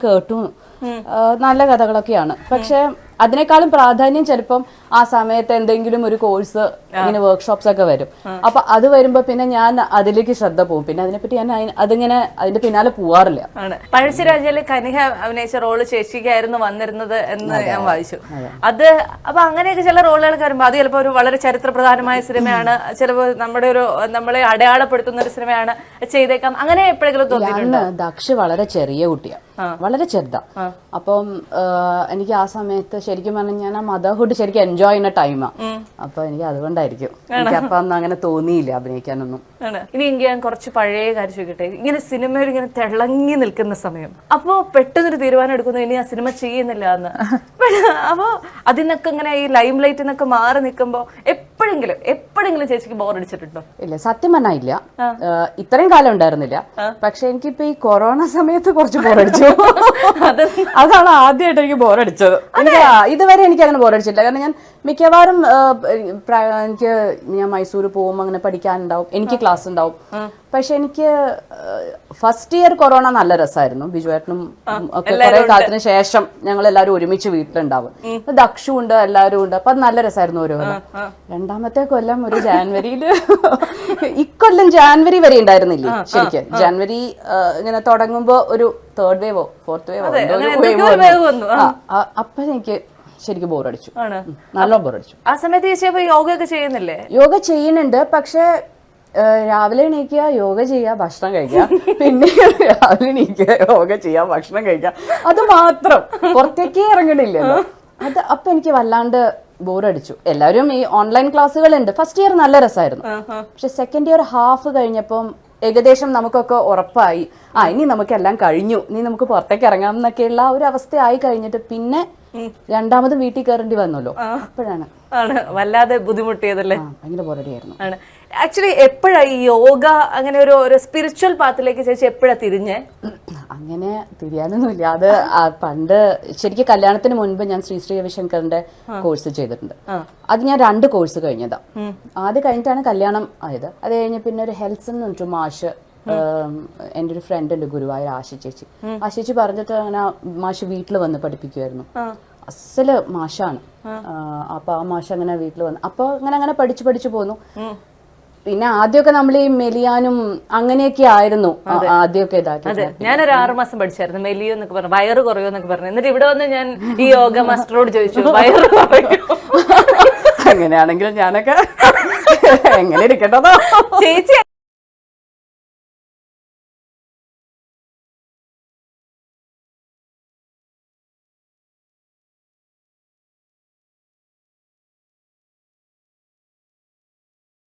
കേട്ടു നല്ല കഥകളൊക്കെയാണ്. പക്ഷെ അതിനേക്കാളും പ്രാധാന്യം ചിലപ്പം ആ സമയത്ത് എന്തെങ്കിലും ഒരു കോഴ്സ് ഇങ്ങനെ വർക്ക്ഷോപ്സ് ഒക്കെ വരും. അപ്പൊ അത് വരുമ്പോ പിന്നെ ഞാൻ അതിലേക്ക് ശ്രദ്ധ പോകും. പിന്നെ അതിനെപ്പറ്റി ഞാൻ അതിങ്ങനെ അതിന്റെ പിന്നാലെ പോവാറില്ല. പഴശ്ശിരാജയിലെ കനിക അഭിനയിച്ച റോള് ചേച്ചിക്കായിരുന്നു വന്നിരുന്നത് എന്ന് ഞാൻ വായിച്ചു. അത് അപ്പൊ അങ്ങനെയൊക്കെ ചില റോളുകൾക്ക് വരുമ്പോ അത് ചിലപ്പോ ഒരു വളരെ ചരിത്രപ്രധാനമായ സിനിമയാണ്, ചിലപ്പോ നമ്മളെ അടയാളപ്പെടുത്തുന്ന ഒരു സിനിമയാണ് ചെയ്തേക്കാം. അങ്ങനെ എപ്പോഴെങ്കിലും തോന്നിയിട്ടുണ്ടോ? ദക്ഷ് വളരെ ചെറിയ കുട്ടിയാണ്, വളരെ ചെറുതാ. അപ്പം എനിക്ക് ആ സമയത്ത് ശരിക്കും പറഞ്ഞാൽ ഞാൻ ആ മദർഹുഡ് ശരിക്കും എൻജോയ് ചെയ്യുന്ന ടൈമാ. അപ്പൊ എനിക്ക് അതുകൊണ്ടായിരിക്കും എനിക്ക് അപ്പൊ ഒന്നും അങ്ങനെ തോന്നിയില്ല അഭിനയിക്കാനൊന്നും. ഇനി എനിക്ക് ഞാൻ കുറച്ച് പഴയ കാര്യം ചോദിക്കട്ടെ. ഇങ്ങനെ സിനിമയിൽ ഇങ്ങനെ തിളങ്ങി നിൽക്കുന്ന സമയം അപ്പോ പെട്ടെന്നൊരു തീരുമാനം എടുക്കുന്നു, ഇനി ആ സിനിമ ചെയ്യുന്നില്ല എന്ന്. അപ്പൊ അതിനൊക്കെ ഇങ്ങനെ ഈ ലൈം ലൈറ്റിൽ നിന്നൊക്കെ മാറി നിൽക്കുമ്പോ എപ്പോഴെങ്കിലും ചേച്ചിക്ക് ബോറടിച്ചിട്ടുണ്ടോ? ഇല്ല, സത്യം പറഞ്ഞാൽ ഇല്ല. ഇത്രയും കാലം ഉണ്ടായിരുന്നില്ല. പക്ഷെ എനിക്കിപ്പോ ഈ കൊറോണ സമയത്ത് കുറച്ച് ബോറടിച്ചു. അതാണ് ആദ്യമായിട്ട് എനിക്ക് ബോറടിച്ചത്. ഇതുവരെ എനിക്ക് അങ്ങനെ ബോറടിച്ചില്ല. കാരണം ഞാൻ മിക്കവാറും ഞാൻ മൈസൂർ പോകുമ്പോൾ അങ്ങനെ പഠിക്കാനുണ്ടാവും, എനിക്ക് ക്ലാസ് ഉണ്ടാവും. പക്ഷെ എനിക്ക് ഫസ്റ്റ് ഇയർ കൊറോണ നല്ല രസമായിരുന്നു. ബിജുവേട്ടനും ഒക്കെ കുറെ കാലത്തിന് ശേഷം ഞങ്ങൾ എല്ലാവരും ഒരുമിച്ച് വീട്ടിലുണ്ടാവും. ദക്ഷും ഉണ്ട്, എല്ലാവരും ഉണ്ട്. അപ്പൊ അത് നല്ല രസമായിരുന്നു. ഓരോ രണ്ടാമത്തെ കൊല്ലം ഒരു ജാനുവരിയില് ഇക്കൊല്ലം ജാനുവരി വരെ ഉണ്ടായിരുന്നില്ലേ ശരിക്കും. ജാനുവരി ഇങ്ങനെ തുടങ്ങുമ്പോ ഒരു തേർഡ് വേവോ ഫോർത്ത് വേവോ അപ്പൊ എനിക്ക് ശരിക്കും ബോറടിച്ചു, നല്ല ബോറടിച്ചു. ആ സമയത്ത് യോഗ ഒക്കെ ചെയ്യുന്നില്ലേ? യോഗ ചെയ്യുന്നുണ്ട്. പക്ഷെ രാവിലെ എണീക്കുക, യോഗ ചെയ്യുക, ഭക്ഷണം കഴിക്കുക. പിന്നെ രാവിലെ എണീക്കുക, യോഗ ചെയ്യുക, ഭക്ഷണം കഴിക്കുക, അത് മാത്രം. പുറത്തേക്കേ ഇറങ്ങണില്ലല്ലോ. അത് അപ്പൊ എനിക്ക് വല്ലാണ്ട് ബോറടിച്ചു. എല്ലാവരും ഈ ഓൺലൈൻ ക്ലാസ്സുകളുണ്ട്. ഫസ്റ്റ് ഇയർ നല്ല രസമായിരുന്നു. പക്ഷെ സെക്കൻഡ് ഇയർ ഹാഫ് കഴിഞ്ഞപ്പം ഏകദേശം നമുക്കൊക്കെ ഉറപ്പായി, ഇനി നമുക്കെല്ലാം കഴിഞ്ഞു, ഇനി നമുക്ക് പുറത്തേക്ക് ഇറങ്ങാം എന്നൊക്കെയുള്ള ഒരു അവസ്ഥ ആയി കഴിഞ്ഞിട്ട് പിന്നെ രണ്ടാമത് വീട്ടിൽ കയറേണ്ടി വന്നല്ലോ. അപ്പോഴാണ് വല്ലാതെ ബുദ്ധിമുട്ടിയതല്ലേ. ഭയങ്കര ബോറടിയായിരുന്നു. ആക്ച്വലി എപ്പോഴാ ഈ യോഗ അങ്ങനെ ഒരു സ്പിരിച്വൽ പാത്തിലേക്ക് ചേച്ചി എപ്പോഴാ തിരിഞ്ഞേ? അങ്ങനെ തിരിയാനൊന്നുമില്ല. അത് പണ്ട് ശരിക്കും കല്യാണത്തിന് മുൻപ് ഞാൻ ശ്രീ രവിശങ്കറിന്റെ കോഴ്സ് ചെയ്തിട്ടുണ്ട്. അത് ഞാൻ 2 കോഴ്സ് കഴിഞ്ഞതാ. ആദ്യം കഴിഞ്ഞിട്ടാണ് കല്യാണം ആയത്. അത് കഴിഞ്ഞ് പിന്നെ ഒരു ഹെൽത്ത് എന്ന് പറഞ്ഞിട്ട് മാഷ്, എൻ്റെ ഒരു ഫ്രണ്ട് ഉണ്ട് ഗുരുവായൂർ, ആശി ചേച്ചി പറഞ്ഞിട്ട് അങ്ങനെ മാഷ് വീട്ടിൽ വന്ന് പഠിപ്പിക്കുമായിരുന്നു. അസല് മാഷാണ്. അപ്പൊ ആ മാഷ് അങ്ങനെ വീട്ടിൽ വന്നു. അപ്പൊ അങ്ങനെ പഠിച്ചു പോന്നു. പിന്നെ ആദ്യമൊക്കെ നമ്മൾ ഈ മെലിയാനും അങ്ങനെയൊക്കെ ആയിരുന്നു ആദ്യമൊക്കെ ഇതാക്കി. ഞാനൊരു 6 മാസം പഠിച്ചായിരുന്നു മെലിയോ എന്നൊക്കെ പറഞ്ഞു, വയറ് കുറയോ എന്നൊക്കെ പറഞ്ഞു. എന്നിട്ട് ഇവിടെ വന്ന് ഞാൻ ഈ യോഗ മാസ്റ്ററോട് ചോദിച്ചു വയറ് കുറയോ. അങ്ങനെയാണെങ്കിൽ ഞാനൊക്കെ എങ്ങനെ ഇരിക്കട്ടോ ചേച്ചി.